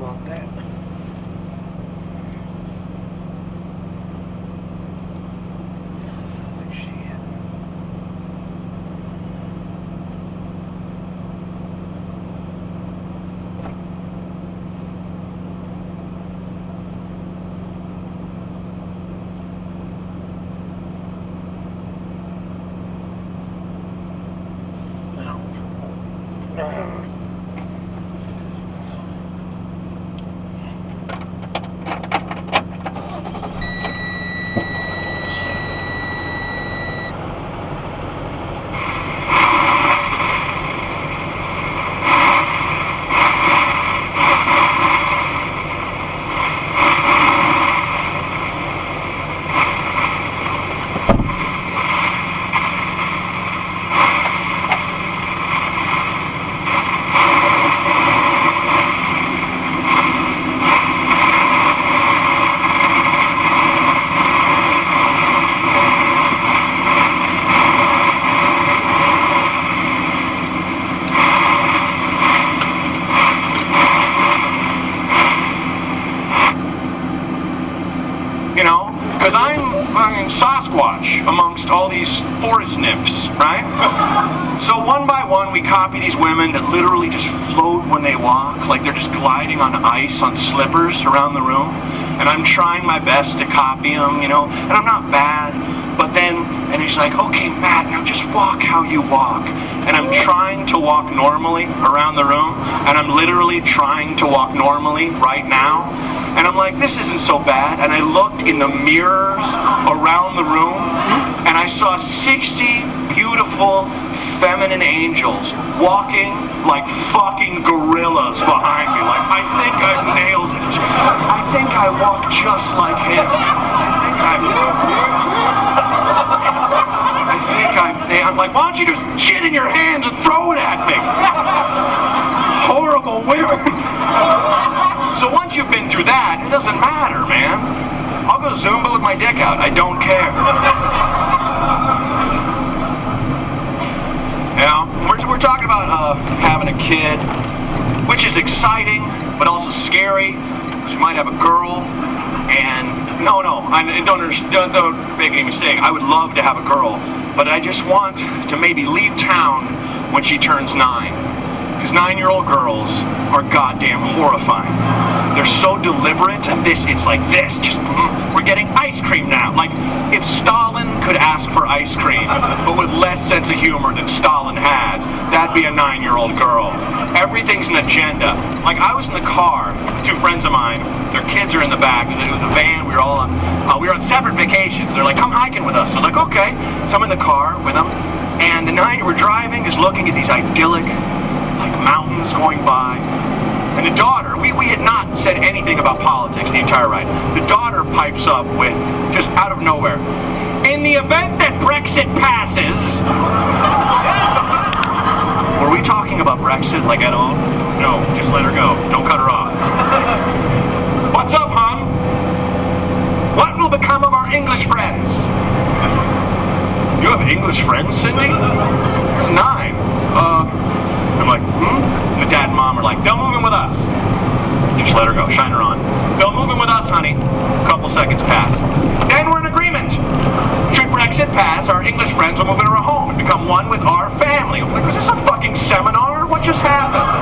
about that. Sounds like shit. Because I'm fucking Sasquatch amongst all these forest nymphs, right? So one by one we copy these women that literally just float when they walk, like they're just gliding on ice on slippers around the room. And I'm trying my best to copy them, you know, and I'm not bad. But then, and he's like, okay, Matt, now just walk how you walk. And I'm trying to walk normally around the room, and I'm literally trying to walk normally right now. And I'm like, this isn't so bad. And I looked in the mirrors around the room, and I saw 60 beautiful feminine angels walking like fucking gorillas behind me. Like, I think I've nailed it. I think I walk just like him. I'm like, why don't you just shit in your hands and throw it at me? Horrible women. So once you've been through that, it doesn't matter, man. I'll go Zumba with my dick out. I don't care. You know, we're talking about having a kid, which is exciting, but also scary, because you might have a girl, and no, don't make any mistake. I would love to have a girl, but I just want to maybe leave town when she turns 9. Because 9-year-old girls are goddamn horrifying. They're so deliberate, and it's like this, just, we're getting ice cream now. Like, if Stalin could ask for ice cream, but with less sense of humor than Stalin had, that'd be a 9-year-old girl. Everything's an agenda. Like, I was in the car with 2 friends of mine, their kids are in the back, it was a van, we were all we were on separate vacations. They're like, come hiking with us. I was like, okay. So I'm in the car with them, and the 9 we're driving is looking at these idyllic, like, mountains going by. And the daughter, we had not said anything about politics the entire ride. The daughter pipes up with, just out of nowhere, in the event that Brexit passes... Were we talking about Brexit, like, at all? No, just let her go. Don't cut her off. What's up, hon? What will become of our English friends? You have English friends, Cindy? 9. I'm like, And the dad and mom are like, they'll move in with us. Just let her go, shine her on. They'll move in with us, honey. A couple seconds pass. Then we're in agreement. Should Brexit pass, our English friends will move into our home and become one with our family. I'm like, was this a fucking seminar? What just happened?